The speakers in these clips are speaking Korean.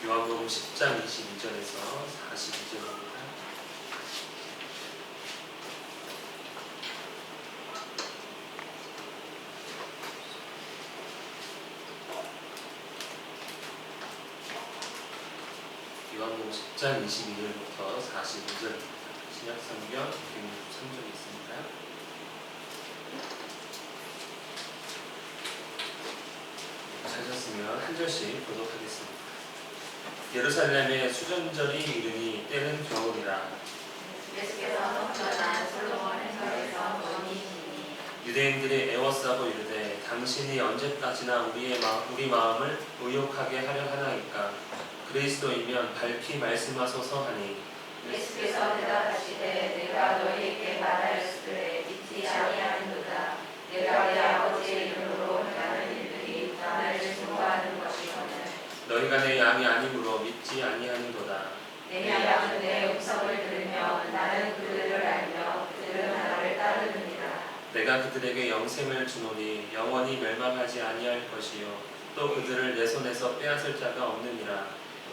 요한복음 10장 22절에서 42절입니다. 요한복음 10장 22절부터 45절입니다. 신약성경 163쪽에 있습니다. 찾았으면 한 절씩 교독하겠습니다. 예루살렘에 수전절이 이르니 때는 겨울이라. 예수께서 전한 솔로몬의 설에서 본이시니 유대인들이 애워싸고 이르되 당신이 언제까지나 우리 마음을 의욕하게 하려 하나이까. 그리스도이면 밝히 말씀하소서 하니. 예수께서 대답하시되 내가 너희에게 말하였으되 믿지 아니하는도다. 내가 내 아버지의 이름으로 행하는 일들이 나를 증거하는 것이거늘 너희가 내 양이 아니므로 믿지 아니하는도다. 내 양은 내 음성을 들으며 나는 그들을 알며 그들은 나를 따르느니라. 내가 그들에게 영생을 주노니 영원히 멸망하지 아니할 것이요 또 그들을 내 손에서 빼앗을 자가 없느니라.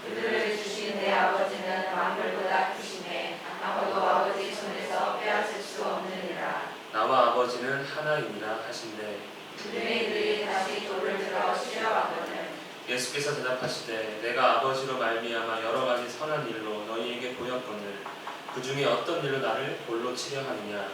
그들을 주신 내 아버지는 만물보다 크시매 아무도 아버지 손에서 빼앗을 수 없느니라. 나와 아버지는 하나이니라 하신대. 유대인들이 다시 돌을 들어 시려하거늘 예수께서 대답하시되 내가 아버지로 말미암아 여러 가지 선한 일로 너희에게 보였거늘 그 중에 어떤 일로 나를 돌로 치려 하느냐.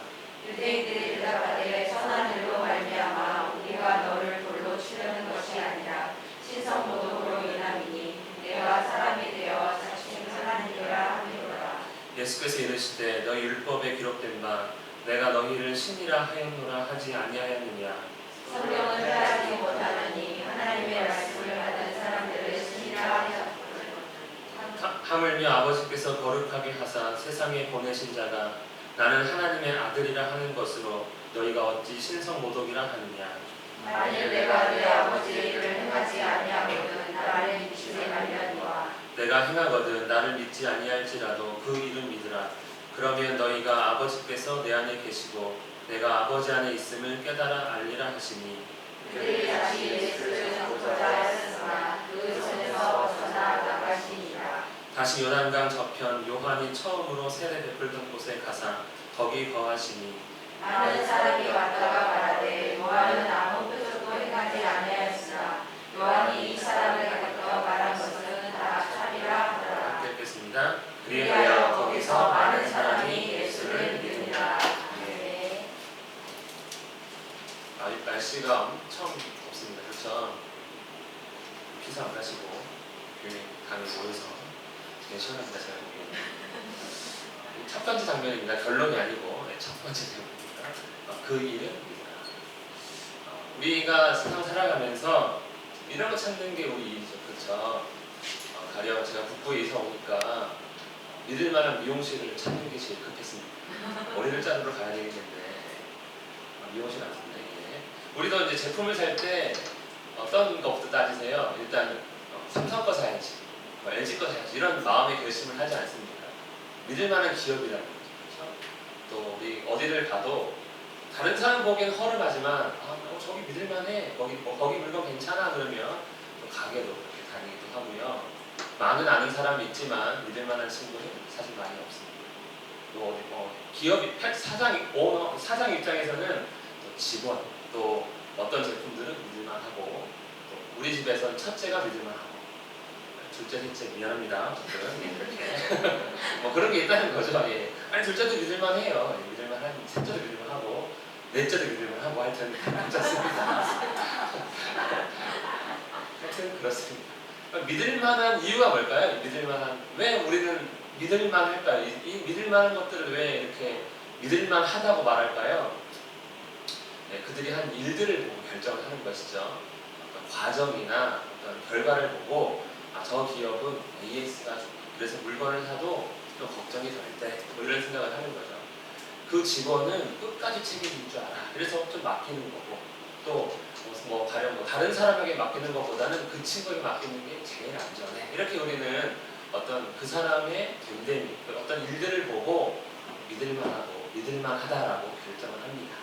유대인들이 대답하되 선한 일로 말미암아 우리가 너를 돌로 치려는 것이 아니라 신성모독으로 인함이니 내가 사람이 되어 자칭하는 이라 하미로라. 예수께서 이르시되 너희 율법에 기록된 바 내가 너희를 신이라 하였노라 하지 아니하였느냐. 성경을 따르지 못하느니 하나님의 말씀을 받은 사람들을 신이라 하셨거늘 하물며 아버지께서 거룩하게 하사 세상에 보내신 자가 나는 하나님의 아들이라 하는 것으로 너희가 어찌 신성모독이라 하느냐. 만일 내가 내 아버지의 일을 행하지 아니하거든 나를 믿지 말려니와 내가 행하거든 나를 믿지 아니할지라도 그 이름 믿으라. 그러면 너희가 아버지께서 내 안에 계시고 내가 아버지 안에 있음을 깨달아 알리라 하시니. 그들이 다시 예수를 잡고자 하였으나 그 손에서 벗어나 나가시니라. 다시 요단강 저편 요한이 처음으로 세례 베풀던 곳에 가사 거기 거하시니. 많은 사람이 왔다가 말하되 요한은 아무 표적도 행하지 아니하였으나 요한이 이 사람을 가리켜 말한 것은 다 참이라 하더라. 함께 읽겠습니다. 그리하여 거기서 많은 사람이 예수를 믿으니라. 네. 날씨가 엄청 덥습니다. 그렇죠? 피서 안 가시고 교회 강에 모여서 시원합니다. 제가 보기에는. 첫 번째 장면입니다. 결론이 아니고 첫 번째 장면입니다. 그 일은 우리가 세상 살아가면서 이런 거 찾는 게 우리 일이죠. 그렇죠? 가령 제가 북부에 이사 오니까 믿을 만한 미용실을 찾는 게 제일 급했습니다. 머리를 자르러 가야 되기 때문에 미용실 안 씁니다. 우리도 이제 제품을 살 때 어떤 것부터 따지세요? 일단 삼성 거 사야지, LG 거 사야지 이런 마음의 결심을 하지 않습니다. 믿을 만한 기업이라는 거죠. 그렇죠? 또 우리 어디를 가도 다른 사람 보기엔 허름하지만 저기 믿을 만해, 거기 물건 괜찮아 그러면 또 가게도 그렇게 다니기도 하고요. 많은 아는 사람이 있지만 믿을 만한 친구는 사실 많이 없습니다. 또 기업이 사장 입장에서는 또 직원 또 어떤 제품들은 믿을만하고 또 우리 집에서는 첫째가 믿을만하고 둘째, 셋째 미안합니다. 그렇게 뭐 그런 게 있다는 거죠. 예. 아니 둘째도 믿을만해요. 믿을만한 셋째도 믿을만하고 넷째도 믿을만하고 하여튼 괜찮습니다. 하여튼 그렇습니다. 믿을만한 이유가 뭘까요? 왜 우리는 믿을만할까요? 이 믿을만한 것들을 왜 이렇게 믿을만하다고 말할까요? 네, 그들이 한 일들을 보고 결정을 하는 것이죠. 어떤 과정이나 어떤 결과를 보고 저 기업은 AS가 좋고 그래서 물건을 사도 좀 걱정이 덜 때 이런 생각을 하는 거죠. 그 직원은 끝까지 책임질 줄 알아. 그래서 좀 맡기는 거고 또 가령 다른 사람에게 맡기는 것보다는 그 친구에게 맡기는 게 제일 안전해. 이렇게 우리는 어떤 그 사람의 됨됨이 어떤 일들을 보고 믿을만하다라고 결정을 합니다.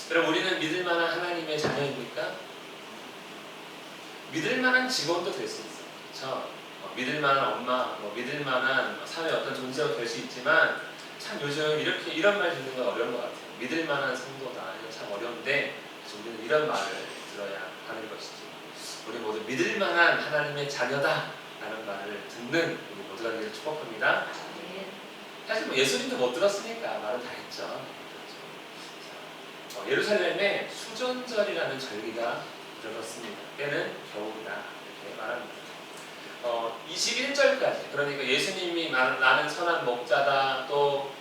그럼 우리는 믿을만한 하나님의 자녀입니까? 믿을만한 직원도 될 수 있어요. 그렇죠? 믿을 만한 엄마, 믿을 만한 사회 어떤 존재가 될 수 있지만 참 요즘 이렇게 이런 말 듣는 건 어려운 것 같아요. 믿을 만한 성도다. 이건 참 어려운데 우리는 이런 말을 들어야 하는 것이지. 우리 모두 믿을 만한 하나님의 자녀다 라는 말을 듣는 우리 모두가 되기를 축복합니다. 사실 예수님도 못 들었으니까 말은 다 했죠. 예루살렘에 수전절이라는 절기가 들어섰습니다. 때는 겨울이다 이렇게 말합니다. 21절까지 그러니까 예수님이 나는 선한 목자다 또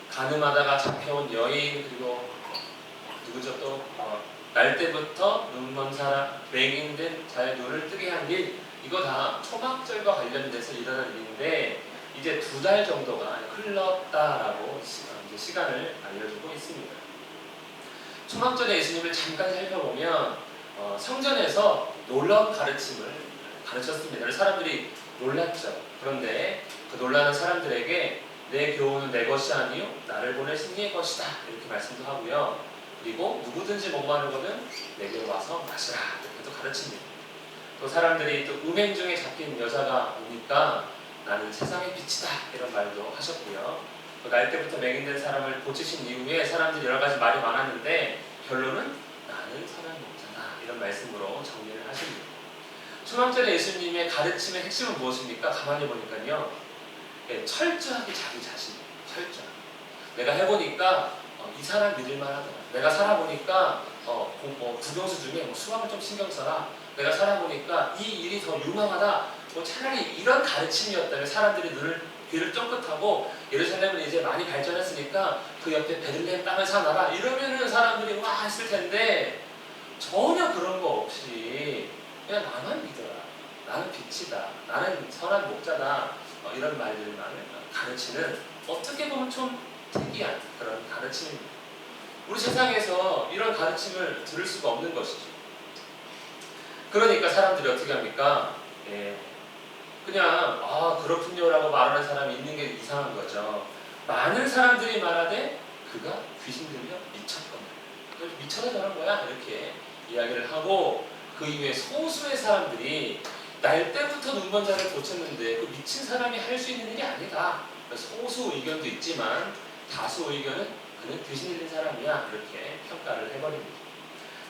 가늠하다가 잡혀온 여인 그리고 누구죠 또 날 때부터 눈먼 사람 맹인된 자의 눈을 뜨게 한 일 이거 다 초막절과 관련돼서 일어난 일인데 이제 2달 정도가 흘렀다라고 이제 시간을 알려주고 있습니다. 초막절에 예수님을 잠깐 살펴보면 성전에서 놀라운 가르침을 가르쳤습니다. 사람들이 놀랐죠. 그런데 그 놀라는 사람들에게 내 교훈은 내 것이 아니요 나를 보내신 이의 것이다 이렇게 말씀도 하고요. 그리고 누구든지 목마른 거는 내게로 와서 마시라 이렇게 또 가르칩니다. 또 사람들이 또 음행 중에 잡힌 여자가 오니까 나는 세상의 빛이다 이런 말도 하셨고요. 또 날 때부터 맹인된 사람을 고치신 이후에 사람들이 여러 가지 말이 많았는데 결론은 나는 선한 목자다 이런 말씀으로 정리를 하십니다. 초막절에 예수님의 가르침의 핵심은 무엇입니까? 가만히 보니까요. 철저하게 자기 자신, 철저하게. 내가 해보니까 이 사람 믿을 만하더라. 내가 살아보니까 국영수 중에 수학을 좀 신경 써라. 내가 살아보니까 이 일이 더 유망하다. 차라리 이런 가르침이었다면 사람들이 귀를 쫑긋하고 예루살렘은 이제 많이 발전했으니까 그 옆에 베들레헴 땅을 사놔라. 이러면은 사람들이 와 했을 텐데 전혀 그런 거 없이 그냥 나만 믿어라. 나는 빛이다. 나는 선한 목자다. 이런 말들만 가르치는 어떻게 보면 좀 특이한 그런 가르침입니다. 우리 세상에서 이런 가르침을 들을 수가 없는 것이죠. 그러니까 사람들이 어떻게 합니까? 그냥 그렇군요라고 말하는 사람이 있는 게 이상한 거죠. 많은 사람들이 말하되 그가 귀신 들려 미쳤거나 미쳐서 저런 거야 이렇게 이야기를 하고 그 이후에 소수의 사람들이 날 때부터 눈먼 자를 고쳤는데 그 미친 사람이 할 수 있는 일이 아니다. 소수 의견도 있지만 다수 의견은 그는 귀신 들린 사람이야 이렇게 평가를 해버립니다.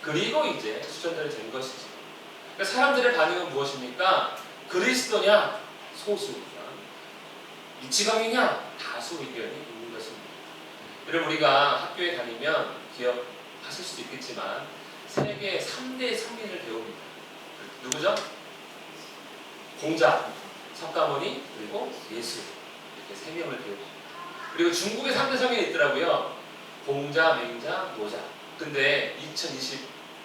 그리고 이제 수전절이 된 것이죠. 그러니까 사람들의 반응은 무엇입니까? 그리스도냐? 소수 의견. 미치광이냐? 다수 의견이 있는 것입니다. 여러분 우리가 학교에 다니면 기억하실 수도 있겠지만 세계 3대 성인을 배웁니다. 누구죠? 공자, 석가모니, 그리고 예수 이렇게 3명을 배웁니다. 그리고 중국에 3대 성인이 있더라고요. 공자, 맹자, 노자. 근데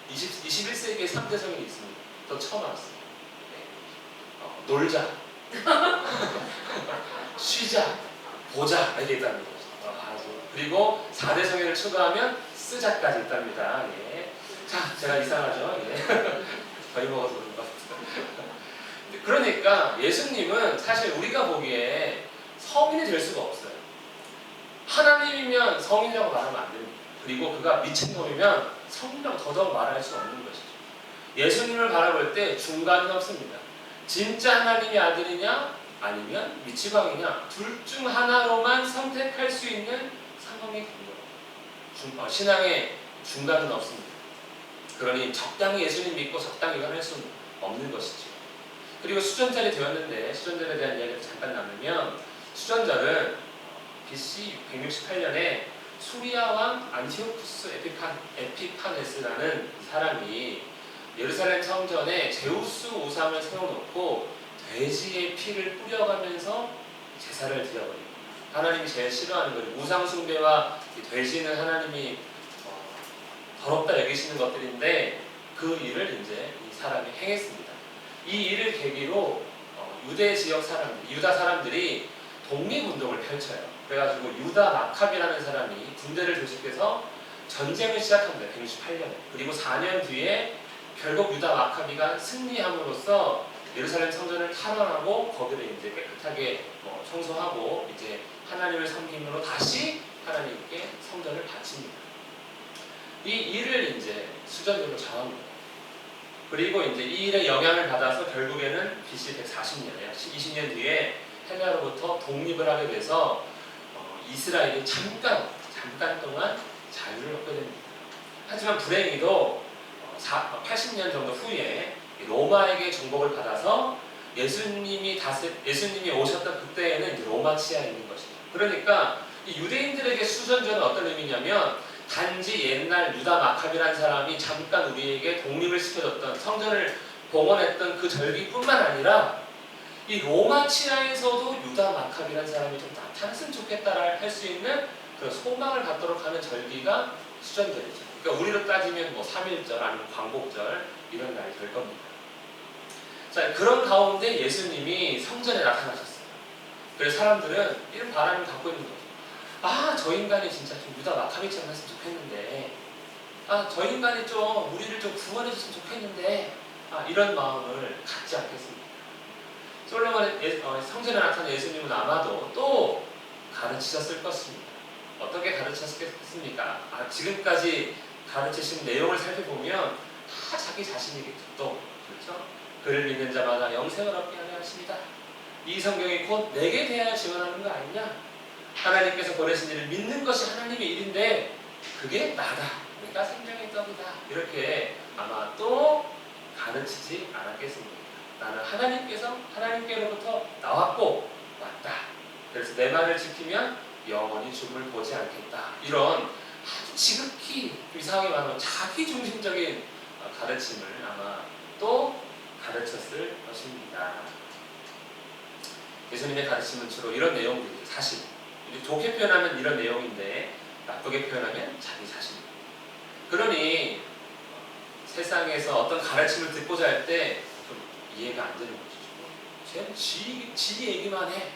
21세기에 3대 성인이 있습니다. 더 처음 알았어요. 놀자, 쉬자, 보자 이게 있다는 거죠. 그리고 4대 성인을 추가하면 쓰자까지 있답니다. 예. 자, 제가 이상하죠? 예. 거의 먹어서 그런 것 같아요. 그러니까 예수님은 사실 우리가 보기에 성인이 될 수가 없어요. 하나님이면 성인이라고 말하면 안 됩니다. 그리고 그가 미친놈이면 성인이라고 더더욱 말할 수 없는 것이죠. 예수님을 바라볼 때 중간은 없습니다. 진짜 하나님의 아들이냐 아니면 미치광이냐 둘 중 하나로만 선택할 수 있는 상황이 된 거예요. 신앙의 중간은 없습니다. 그러니 적당히 예수님 믿고 적당히 이걸 할 수는 없는 것이죠. 그리고 수전절이 되었는데 수전절에 대한 이야기를 잠깐 나누면 수전절은 BC 168년에 수리아 왕 안티오쿠스 에피파네스라는 사람이 예루살렘 성전에 제우스 우상을 세워놓고 돼지의 피를 뿌려가면서 제사를 드려버립니다. 하나님이 제일 싫어하는 거예요. 우상 숭배와 돼지는 하나님이 더럽다 여기시는 것들인데 그 일을 이제 이 사람이 행했습니다. 이 일을 계기로 유대 지역 사람들, 유다 사람들이 독립운동을 펼쳐요. 그래가지고 유다 마카비라는 사람이 군대를 조직해서 전쟁을 시작합니다. 168년에. 그리고 4년 뒤에 결국 유다 마카비가 승리함으로써 예루살렘 성전을 탈환하고 거기를 이제 깨끗하게 청소하고 이제 하나님을 섬김으로 다시 하나님께 성전을 바칩니다. 이 일을 이제 수전으로 정합니다. 그리고 이제 이 일의 영향을 받아서 결국에는 BC 140년에 20년 뒤에 헬라로부터 독립을 하게 돼서 이스라엘이 잠깐 동안 자유를 얻게 됩니다. 하지만 불행히도 80년 정도 후에 로마에게 정복을 받아서 예수님이 오셨던 그때에는 이제 로마 치하에 있는 것이죠. 그러니까 이 유대인들에게 수전제는 어떤 의미냐면 단지 옛날 유다 마카비라는 사람이 잠깐 우리에게 독립을 시켜줬던 성전을 봉헌했던 그 절기뿐만 아니라 이 로마 치하에서도 유다 마카비라는 사람이 좀 나타났으면 좋겠다라 할 수 있는 그런 소망을 갖도록 하는 절기가 수전절이죠. 그러니까 우리로 따지면 뭐 3.1절 아니면 광복절 이런 날이 될 겁니다. 자, 그런 가운데 예수님이 성전에 나타나셨어요. 그래서 사람들은 이런 바람을 갖고 있는 거죠. 아, 저 인간이 진짜 좀 유다 마카비처럼 했으면 좋겠는데, 아, 저 인간이 좀 우리를 좀 구원해줬으면 좋겠는데, 이런 마음을 갖지 않겠습니다. 솔로몬의 성전에 나타난 예수님은 아마도 또 가르치셨을 것입니다. 어떻게 가르치셨겠습니까? 지금까지 가르치신 내용을 살펴보면 다 자기 자신이겠죠. 또 그렇죠? 그를 믿는 자마다 영생을 얻게 하려 하십니다. 이 성경이 곧 내게 대하여 증언하는 거 아니냐? 하나님께서 보내신 이를 믿는 것이 하나님의 일인데 그게 나다. 내가 생명의 떡이다. 이렇게 아마 또 가르치지 않았겠습니까? 나는 하나님께로부터 나왔고 왔다. 그래서 내 말을 지키면 영원히 죽음을 보지 않겠다. 이런 아주 지극히 이상하게 말하면 자기중심적인 가르침을 아마 또 가르쳤을 것입니다. 예수님의 가르침은 주로 이런 내용들이죠. 사실 좋게 표현하면 이런 내용인데 나쁘게 표현하면 자기 자신입니다. 그러니 세상에서 어떤 가르침을 듣고자 할 때 좀 이해가 안 되는 거죠. 쟤는 지 얘기만 해.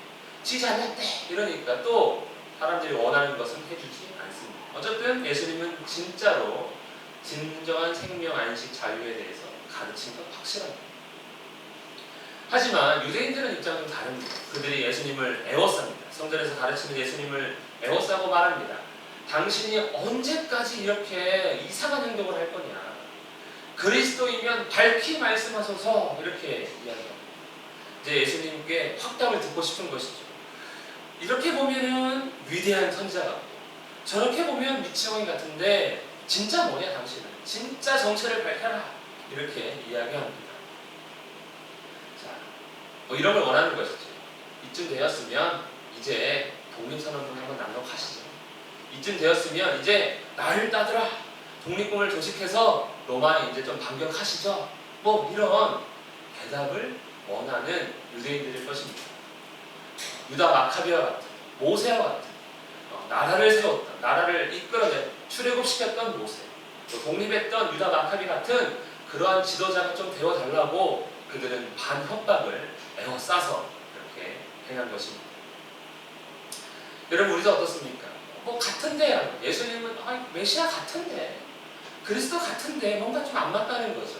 지 잘났대. 이러니까 또 사람들이 원하는 것은 해주지 않습니다. 어쨌든 예수님은 진짜로 진정한 생명 안식 자유에 대해서 가르친 건 확실합니다. 하지만 유대인들은 입장은 좀 다릅니다. 그들이 예수님을 애워쌉니다. 성전에서 가르치는 예수님을 애워싸고 말합니다. 당신이 언제까지 이렇게 이상한 행동을 할 거냐. 그리스도이면 밝히 말씀하소서 이렇게 이야기합니다. 이제 예수님께 확답을 듣고 싶은 것이죠. 이렇게 보면은 위대한 선지자 같고 저렇게 보면 미치광이 같은데 진짜 뭐냐 당신은? 진짜 정체를 밝혀라. 이렇게 이야기합니다. 자, 뭐 이런 걸 원하는 것이죠. 이쯤 되었으면 이제 독립선언문 한번 낭독하시죠. 이쯤 되었으면 이제 나를 따들어 독립군을 조직해서 로마에 이제 좀 반격하시죠. 뭐 이런 대답을 원하는 유대인들일 것입니다. 유다 마카비와 같은 모세와 같은 나라를 세웠다. 나라를 이끌어내 출애굽시켰던 모세 또 독립했던 유다 마카비 같은 그러한 지도자가 좀 되어달라고 그들은 반협박을 에워싸서 이렇게 행한 것입니다. 여러분 우리도 어떻습니까? 뭐 같은데 예수님은 메시아 같은데 그리스도 같은데 뭔가 좀 안 맞다는 거죠.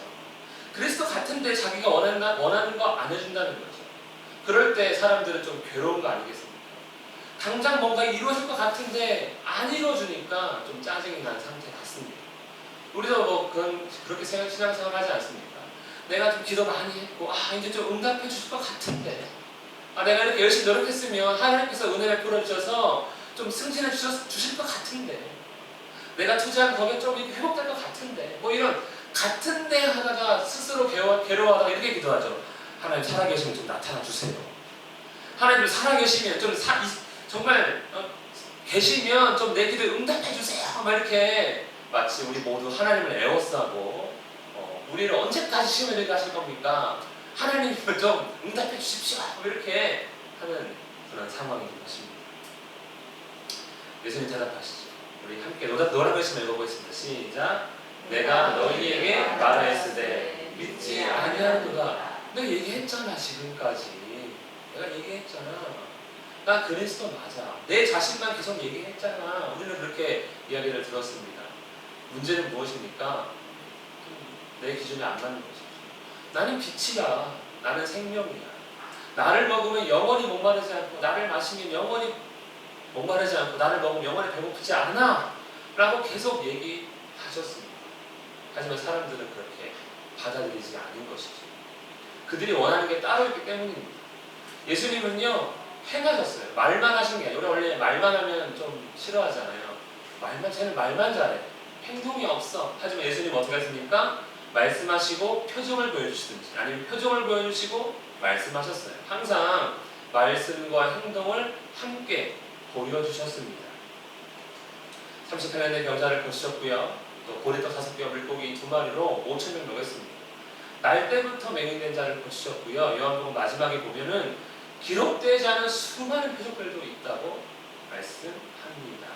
그리스도 같은데 자기가 원하는 거 안 해준다는 거죠. 그럴 때 사람들은 좀 괴로운 거 아니겠습니까? 당장 뭔가 이루어질 것 같은데 안 이루어주니까 좀 짜증이 난 상태 같습니다. 우리도 뭐 그렇게 신앙생활 하지 않습니까? 내가 좀 기도 많이 했고 이제 좀 응답해 주실 것 같은데 내가 이렇게 열심히 노력했으면 하나님께서 은혜를 풀어주셔서 좀 승진해 주실 것 같은데 내가 투자한 거기에 좀 회복될 것 같은데 뭐 이런 같은데 하다가 스스로 괴로워하다가 이렇게 기도하죠. 하나님 살아계시면 좀 나타나 주세요. 하나님 살아계시면 좀 정말 계시면 좀 내 기도에 응답해 주세요. 막 이렇게 마치 우리 모두 하나님을 애워싸고 우리를 언제까지 시험에 들게 하실 겁니까? 하나님을 좀 응답해 주십시오. 이렇게 하는 그런 상황인 것입니다. 예수님 대답하시죠. 우리 함께 노란 글씨 읽어보겠습니다. 시작. 내가 너희에게 말하였으되 믿지 아니하는도다. 내가 얘기했잖아. 지금까지 내가 얘기했잖아. 나 그리스도 맞아. 내 자신만 계속 얘기했잖아. 우리는 그렇게 이야기를 들었습니다. 문제는 무엇입니까? 내 기준에 안 맞는 것이죠. 나는 빛이야. 나는 생명이야. 나를 먹으면 영원히 목마르지 않고 나를 마시면 영원히 목마르지 않고 나를 먹으면 영원히 배고프지 않아 라고 계속 얘기하셨습니다. 하지만 사람들은 그렇게 받아들이지 않은 것이죠. 그들이 원하는 게 따로 있기 때문입니다. 예수님은요 행하셨어요. 말만 하신 게 아니라, 우리 원래 말만 하면 좀 싫어하잖아요. 쟤는 말만 잘해. 행동이 없어. 하지만 예수님 어떻게 하십니까? 말씀하시고 표정을 보여주시든지, 아니면 표정을 보여주시고 말씀하셨어요. 항상 말씀과 행동을 함께 보여주셨습니다. 38년의 병자를 고치셨고요. 또 고래떡 5개와 물고기 2마리로 5,000명 먹였습니다. 날 때부터 맹인된 자를 고치셨고요. 요한복음 마지막에 보면은 기록되지 않은 수많은 표적들도 있다고 말씀합니다.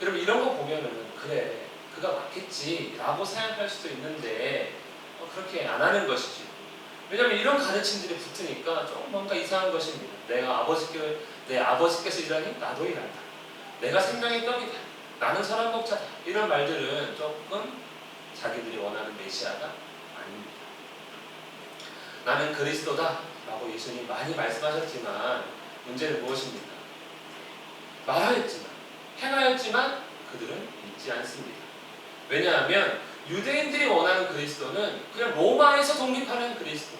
여러분 이런 거 보면은 그래 그가 맞겠지라고 생각할 수도 있는데 그렇게 안 하는 것이지. 왜냐하면 이런 가르침들이 붙으니까 좀 뭔가 이상한 것입니다. 내 아버지께서 일하니 나도 일한다. 내가 생명의 떡이다. 나는 선한 목자다. 이런 말들은 조금 자기들이 원하는 메시아가 아닙니다. 나는 그리스도다 라고 예수님이 많이 말씀하셨지만 문제는 무엇입니까? 말하였지만, 행하였지만 그들은 믿지 않습니다. 왜냐하면 유대인들이 원하는 그리스도는 그냥 로마에서 독립하는 그리스도,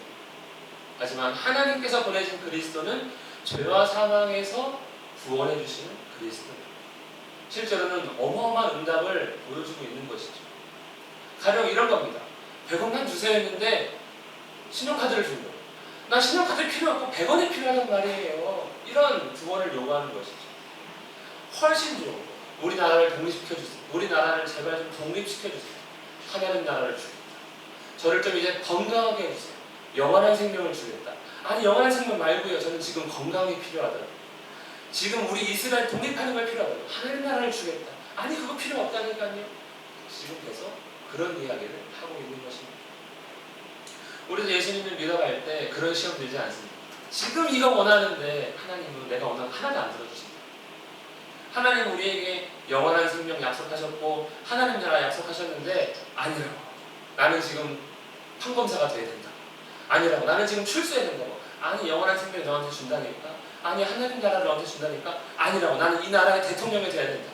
하지만 하나님께서 보내신 그리스도는 죄와 사망에서 구원해 주시는 그리스도, 실제로는 어마어마한 응답을 보여주고 있는 것이죠. 가령 이런 겁니다. 100원만 주세요 했는데 신용카드를 준 거예요. 나 신용카드 필요 없고 100원이 필요하단 말이에요. 이런 구원을 요구하는 것이죠. 훨씬 좋은 거. 우리나라를 독립시켜주세요. 우리나라를 제발 좀 독립시켜주세요. 하나님 나라를 주겠다. 저를 좀 이제 건강하게 해주세요. 영원한 생명을 주겠다. 아니 영원한 생명 말고요. 저는 지금 건강이 필요하더라고요. 지금 우리 이스라엘 독립하는 걸 필요하더라고요. 하나님 나라를 주겠다. 아니 그거 필요 없다니까요. 지금 계속 그런 이야기를 하고 있는 것입니다. 우리도 예수님을 믿어갈 때 그런 시험 들지 않습니다. 지금 이거 원하는데 하나님은 내가 원하는 거 하나도 안 들어주신다. 하나님 우리에게 영원한 생명 약속하셨고 하나님 나라 약속하셨는데 아니라고. 나는 지금 판검사가 돼야 된다. 아니라고. 나는 지금 출세해야 된다고. 아니 영원한 생명을 너한테 준다니까. 아니 하나님 나라를 너한테 준다니까. 아니라고. 나는 이 나라의 대통령이 돼야 된다.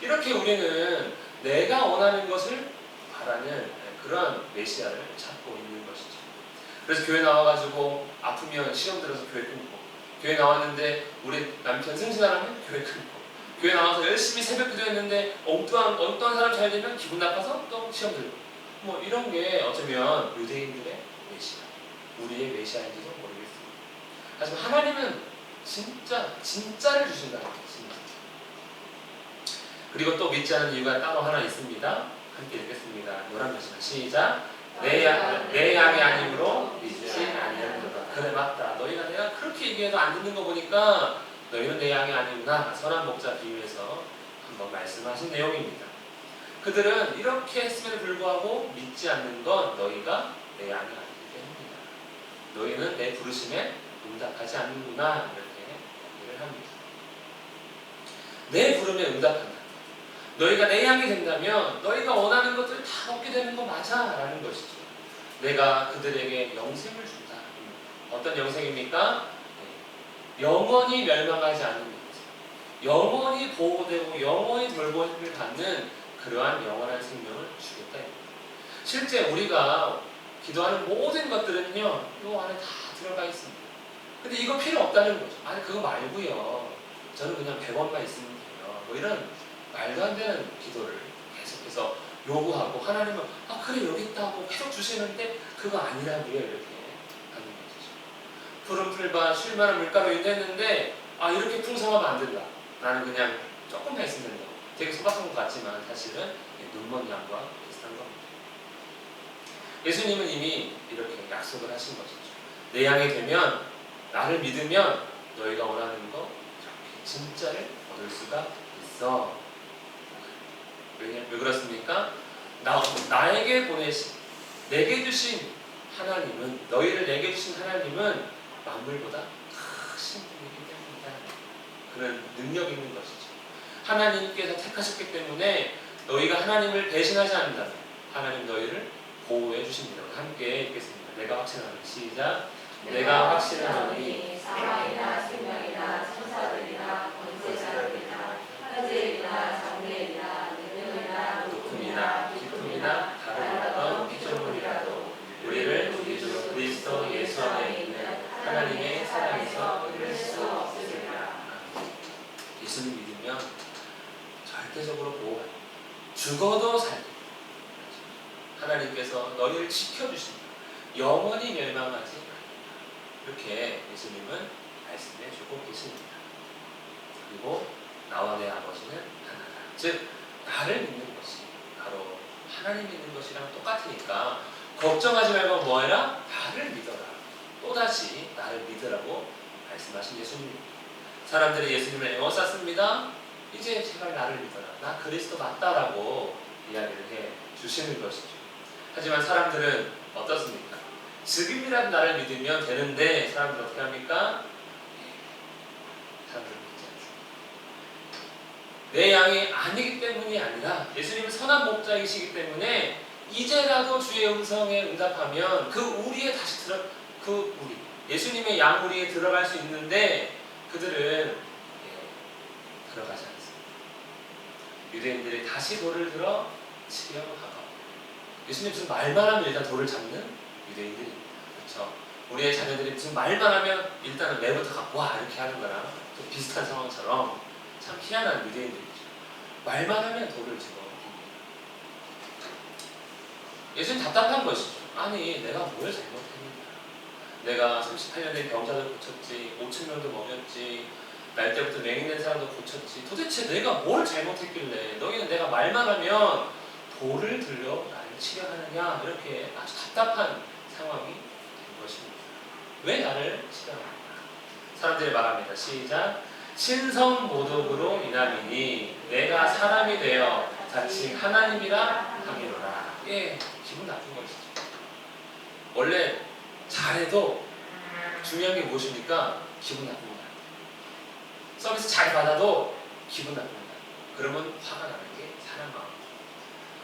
이렇게 우리는 내가 원하는 것을 바라는 그러한 메시아를 찾고 있는 것이죠. 그래서 교회 나와가지고 아프면 시험 들어서 교회 끊고, 교회 나왔는데 우리 남편 승진하라면 교회 끊고, 교회 나와서 열심히 새벽 기도했는데 엉뚱한 사람 잘 되면 기분 나빠서 또 시험 들고, 뭐 이런 게 어쩌면 유대인들의 메시아, 우리의 메시아인지도 모르겠습니다. 하지만 하나님은 진짜를 주신다는 거죠. 그리고 또 믿지 않는 이유가 따로 하나 있습니다. 함께 읽겠습니다. 11절만 시작. 내 양이 아니므로 믿지 아니하는도다. 그래 맞다. 너희가 내가 그렇게 얘기해도 안 듣는 거 보니까 너희는 내 양이 아니구나. 선한 목자 비유에서 한번 말씀하신 내용입니다. 그들은 이렇게 했음에도 불구하고 믿지 않는 건 너희가 내 양이 아니기 때문이다. 너희는 내 부르심에 응답하지 않는구나. 이렇게 얘기를 합니다. 내 부름에 응답한다. 너희가 내 양이 된다면 너희가 원하는 것들 다 얻게 되는 거 맞아 라는 것이죠. 내가 그들에게 영생을 준다. 어떤 영생입니까? 영원히 멸망하지 않는 영생, 영원히 보호되고 영원히 돌보심을 받는 그러한 영원한 생명을 주겠다. 실제 우리가 기도하는 모든 것들은요 이 안에 다 들어가 있습니다. 근데 이거 필요 없다는 거죠. 아니 그거 말고요, 저는 그냥 100원만 있으면 돼요. 뭐 이런 말도 안 되는 기도를 계속해서 요구하고, 하나님은 그래 여기 있다고 계속 주시는데 그거 아니라고요 이렇게 하는 것이죠. 푸른 풀과 쉴 만한 물가로 인도했는데 이렇게 풍성하면 안 된다. 나는 그냥 조금만 있으면 된다. 되게 소박한 것 같지만 사실은 눈먼 양과 비슷한 겁니다. 예수님은 이미 이렇게 약속을 하신 것이죠. 내 양이 되면, 나를 믿으면 너희가 원하는 거 이렇게 진짜를 얻을 수가 있어. 왜 그렇습니까? 나에게 보내신, 내게 주신 하나님은, 너희를 내게 주신 하나님은 만물보다 크신 분이기 때문이다. 그런 능력이 있는 것이죠. 하나님께서 택하셨기 때문에 너희가 하나님을 배신하지 않는다면 하나님 너희를 보호해 주십니다. 함께 읽겠습니다. 내가 확신하노니 시작. 내가 확신하노니 사망이나 생명이나 천사들이나 권세자들이나 현재일이나 장래일이나 능력이나 높음이나 깊음이나 다른 어떤 피조물이라도 우리 하나님의 사랑에서 끊을 수 없으리라. 예수님 믿으면 절대적으로 보호받고 죽어도 살리고 하나님께서 너희를 지켜주신다. 영원히 멸망하지 않는다. 이렇게 예수님은 말씀해주고 계십니다. 그리고 나와 내 아버지는 하나다. 즉 나를 믿는 것이 바로 하나님 믿는 것이랑 똑같으니까 걱정하지 말고 뭐해라? 나를 믿어라. 또다시 나를 믿으라고 말씀하신 예수님입니다. 사람들이 예수님을 에워쌌습니다. 이제 제발 나를 믿어라. 나 그리스도 맞다라고 이야기를 해 주시는 것이죠. 하지만 사람들은 어떻습니까? 지금이라도 나를 믿으면 되는데 사람들은 어떻게 합니까? 사람들은 믿지 않습니다. 내 양이 아니기 때문이 아니라 예수님은 선한 목자이시기 때문에 이제라도 주의 음성에 응답하면 그 우리에 다시 예수님의 양 우리에 들어갈 수 있는데 그들은 들어가지 않습니다. 유대인들이 다시 돌을 들어 치려 하고 예수님 무슨 말만 하면 일단 돌을 잡는 유대인들입니다. 그렇죠? 우리의 자녀들이 무슨 말만 하면 일단은 매부터 갖고 와 이렇게 하는 거랑 좀 비슷한 상황처럼 참 희한한 유대인들이죠. 말만 하면 돌을 집어옵니다. 예수님 답답한 것이죠. 아니 내가 뭘 잘못했는가? 내가 38년에 병자들 고쳤지, 5,000명도 먹였지, 날 때부터 맹인된 사람도 고쳤지. 도대체 내가 뭘 잘못했길래 너희는 내가 말만 하면 돌을 들려 나를 치려 하느냐? 이렇게 아주 답답한 상황이 된 것입니다. 왜 나를 치려 하느냐? 사람들이 말합니다. 시작. 신성모독으로 인함이니 내가 사람이 되어 자칭 하나님이라 하기로라. 예, 기분 나쁜 것이죠. 원래 잘해도 중요한 게 무엇입니까? 기분 나쁩니다. 서비스 잘 받아도 기분 나쁩니다. 그러면 화가 나는 게 사람 마음.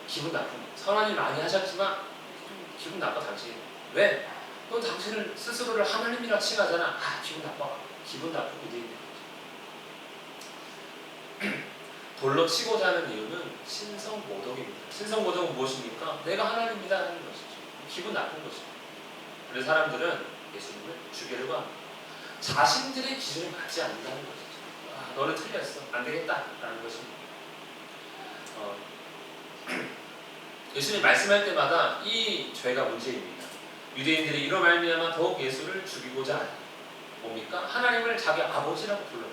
기분 나쁩니다. 선한 일 많이 하셨지만 좀 기분 나빠 당신. 왜? 너 당신을 스스로를 하나님이라 칭하잖아. 아 기분 나빠. 기분 나쁘고 이제 돌로 치고자 하는 이유는 신성모독입니다. 신성모독은 무엇입니까? 내가 하나님이다 하는 것이죠. 기분 나쁜 것이죠. 그래서 사람들은 예수님을 죽이려고 합니다. 자신들의 기준에 맞지 않는다는 것이죠. 아, 너는 틀렸어. 안 되겠다. 라는 것입니다. 예수님 말씀할 때마다 이 죄가 문제입니다. 유대인들이 이로 말미암아 더욱 예수를 죽이고자 하니 뭡니까? 하나님을 자기 아버지라고 불러요.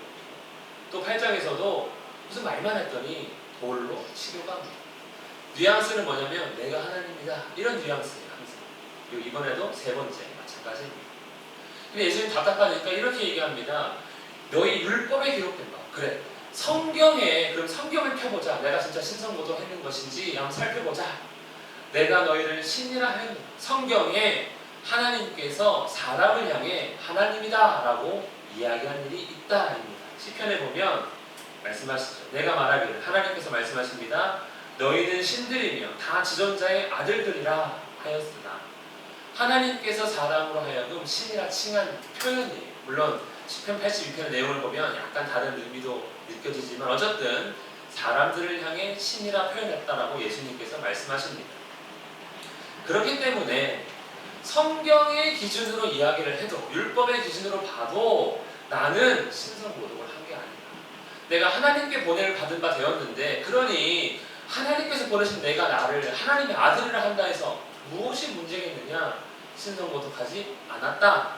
또 8장에서도 무슨 말만 했더니 돌로 치려고 합니다. 뉘앙스는 뭐냐면 내가 하나님이다. 이런 뉘앙스예요. 항상. 그리고 이번에도 세 번째 마찬가지입니다. 근데 예수님 답답하니까 이렇게 얘기합니다. 너희 율법에 기록된 바. 그래. 성경에 그럼 성경을 펴보자. 내가 진짜 신성모독 했는 것인지 한번 살펴보자. 내가 너희를 신이라 하였노라. 성경에 하나님께서 사람을 향해 하나님이다 라고 이야기한 일이 있다. 시편에 보면 말씀하시죠. 내가 말하기를 하나님께서 말씀하십니다. 너희는 신들이며 다 지존자의 아들들이라 하였으나 하나님께서 사람으로 하여금 신이라 칭한 표현이에요. 물론 시편 82편의 내용을 보면 약간 다른 의미도 느껴지지만 어쨌든 사람들을 향해 신이라 표현했다라고 예수님께서 말씀하십니다. 그렇기 때문에 성경의 기준으로 이야기를 해도 율법의 기준으로 봐도 나는 신성모독을 한 게 아니다. 내가 하나님께 보냄을 받은 바 되었는데 그러니 하나님께서 보내신 내가 나를 하나님의 아들이라 한다 해서 무엇이 문제겠느냐? 신성모독하지 않았다.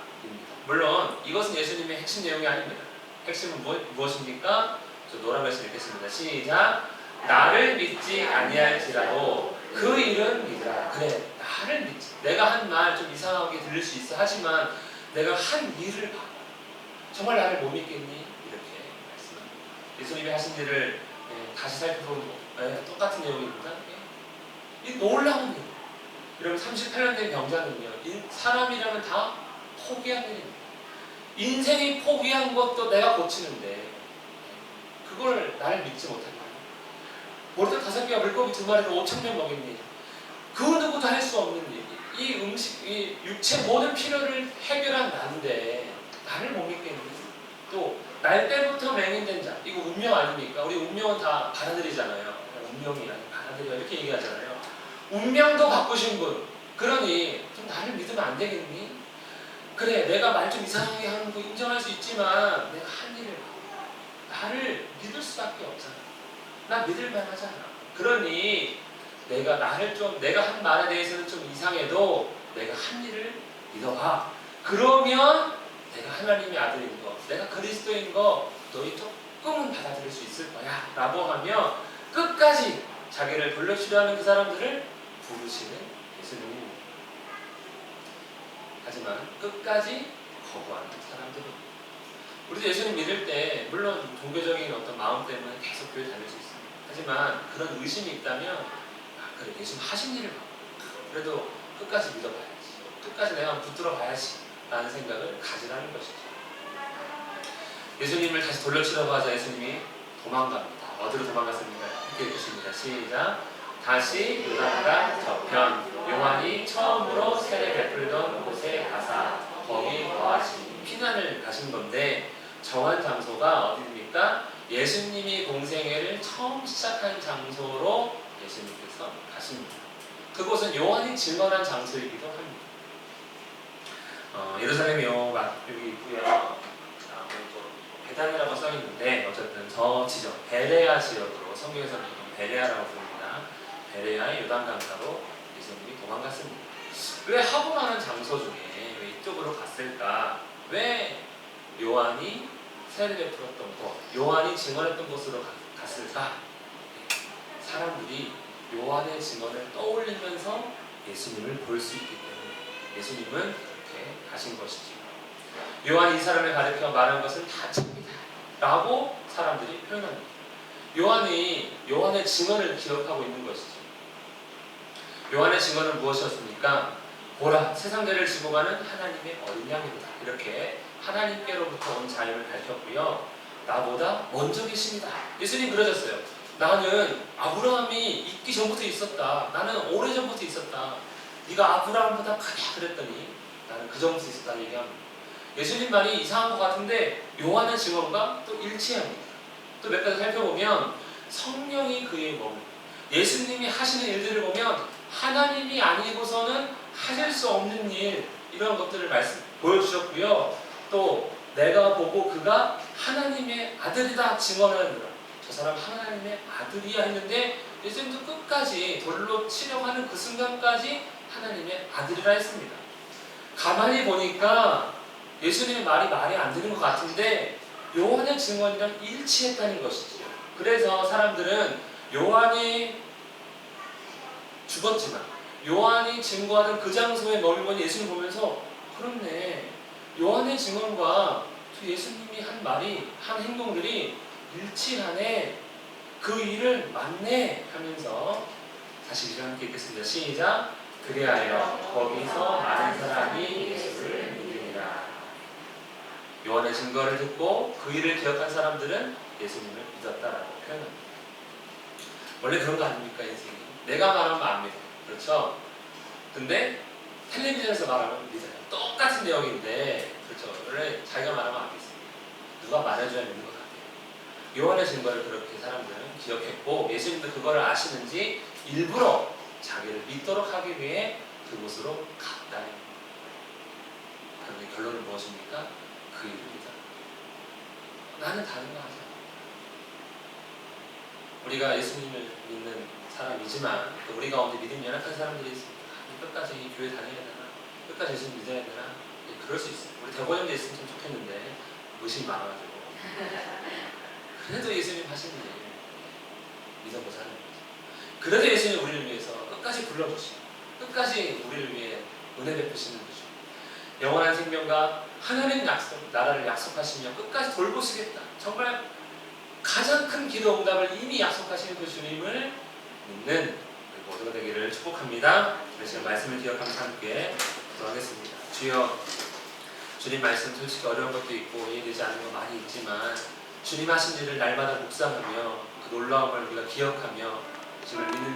물론 이것은 예수님의 핵심 내용이 아닙니다. 핵심은 무엇입니까? 저 노란 글씨 읽겠습니다. 시작. 나를 믿지 아니할지라도 그 일은 믿으라. 그래, 나를 믿지. 내가 한 말 좀 이상하게 들릴 수 있어. 하지만 내가 한 일을 봐. 정말 나를 못 믿겠니? 이렇게 말씀합니다. 예수님이 하신 일을 다시 살펴보면 똑같은 내용입니다. 이 놀라운 일. 여러분 38년 된 병자는요. 사람이라면 다 포기한 일입니다. 인생이 포기한 것도 내가 고치는데 그걸 나를 믿지 못하냐. 보리떡 5개와 물고기 2마리로 5,000명 먹였니. 그 누구도 할 수 없는 일. 이 음식, 이 육체 모든 필요를 해결한 나인데 나를 못 믿겠니. 또 날 때부터 맹인된 자. 이거 운명 아닙니까? 우리 운명은 다 받아들이잖아요. 운명이 아니라 받아들여 이렇게 얘기하잖아요. 운명도 바꾸신 분. 그러니 좀 나를 믿으면 안 되겠니? 그래, 내가 말 좀 이상하게 하는 거 인정할 수 있지만 내가 한 일을 나를 믿을 수밖에 없잖아. 나 믿을 만하잖아. 그러니 내가 한 말에 대해서는 좀 이상해도 내가 한 일을 믿어봐. 그러면 내가 하나님의 아들인 거, 내가 그리스도인 거 너희 조금은 받아들일 수 있을 거야 라고 하며 끝까지 자기를 불러주려 하는 그 사람들을 부르시는 예수님입니다. 하지만 끝까지 거부하는 사람들입니다. 우리도 예수님 믿을 때 물론 종교적인 어떤 마음 때문에 계속 교회 다닐 수 있습니다. 하지만 그런 의심이 있다면 그래, 예수님 하신 일을 봐. 그래도 끝까지 믿어봐야지. 끝까지 내가 붙들어 봐야지 라는 생각을 가지라는 것이죠. 예수님을 다시 돌려치려고 하자 예수님이 도망갑니다. 어디로 도망갔습니까? 이렇게 읽으십니다. 시작. 다시 요단강 저편 요한이 처음으로 세례 베풀던 곳에 가사 거기 거하시니 피난을 가신 건데 정한 장소가 어디입니까? 예수님이 공생애를 처음 시작한 장소로 예수님께서 가십니다. 그곳은 요한이 증언한 장소이기도 합니다. 예루살렘 여기 있고요. 베단이라고 써 있는데 어쨌든 저 지점 베레아 지역으로 성경에서는 베레아라고 부릅니다. 베레아의 요단강가로 예수님이 도망갔습니다. 왜 하고 많은 장소 중에 왜 이쪽으로 갔을까? 왜 요한이 세례 베풀었던 곳, 요한이 증언했던 곳으로 갔을까? 사람들이 요한의 증언을 떠올리면서 예수님을 볼 수 있기 때문에 예수님은 그렇게 가신 것이지요. 요한이 이 사람을 가리켜 말한 것은 다 참이다 라고 사람들이 표현합니다. 요한이 요한의 증언을 기억하고 있는 것이죠. 요한의 증언은 무엇이었습니까? 보라, 세상 죄를 지고 가는 하나님의 어린 양이다. 이렇게 하나님께로부터 온 자유를 밝혔고요. 나보다 먼저 계십니다. 예수님 그러셨어요. 나는 아브라함이 있기 전부터 있었다. 나는 오래전부터 있었다. 네가 아브라함보다 크냐 그랬더니 나는 그 전부터 있었다 얘기합니다. 예수님 말이 이상한 것 같은데 요한의 증언과 또 일치합니다. 또 몇 가지 살펴보면 성령이 그의 몸, 예수님이 하시는 일들을 보면 하나님이 아니고서는 하실 수 없는 일 이런 것들을 보여주셨고요. 또 내가 보고 그가 하나님의 아들이다 증언하느라 저 사람 하나님의 아들이야 했는데 예수님도 끝까지 돌로 치려고 하는 그 순간까지 하나님의 아들이라 했습니다. 가만히 보니까 예수님의 말이 안 되는 것 같은데 요한의 증언이랑 일치했다는 것이죠. 그래서 사람들은 요한이 죽었지만 요한이 증거하던 그 장소에 머물고 예수님 보면서 그렇네. 요한의 증언과 예수님이 한 말이 한 행동들이 일치하네. 그 일을 맞네 하면서 다시 함께 읽겠습니다. 시작. 그리하여 거기서 많은 사람이 예수를 믿으니라. 요한의 증거를 듣고 그 일을 기억한 사람들은 예수님을 믿었다라고 표현합니다. 원래 그런 거 아닙니까 인생이? 내가 말하면 안 믿어요. 그렇죠? 근데 텔레비전에서 말하면 믿어요. 똑같은 내용인데 그렇죠? 원래 자기가 말하면 안 믿습니다. 누가 말해줘야 믿는 것 같아요. 요한의 증거를 그렇게 사람들은 기억했고 예수님도 그거를 아시는지 일부러 자기를 믿도록 하기 위해 그곳으로 갔다. 그런데 결론은 무엇입니까? 그 일을 믿어. 나는 다른 거 하지 않아. 우리가 예수님을 믿는 사람이지만 또 우리 가운데 믿음이 연약한 사람들이 있습니다. 끝까지 이 교회 다녀야 되나? 끝까지 예수님 믿어야 되나? 그럴 수 있어요. 우리 대보령대 있으면 좀 좋겠는데 의심이 많아가지고 그래도 예수님 하신 일 믿어보자는 거죠. 그래도 예수님 우리를 위해서 끝까지 불러주시고 끝까지 우리를 위해 은혜 베푸시는 거죠. 영원한 생명과 하나님 나라를 약속하시며 끝까지 돌보시겠다. 정말 가장 큰 기도 응답을 이미 약속하시는 그 주님을 믿는 우리 모두가 되기를 축복합니다. 지금 말씀을 기억하면서 함께 기도하겠습니다. 주여, 주님 말씀 솔직히 어려운 것도 있고 이해되지 않는 거 많이 있지만 주님 하신 일을 날마다 묵상하며 그 놀라움을 우리가 기억하며 주를 믿는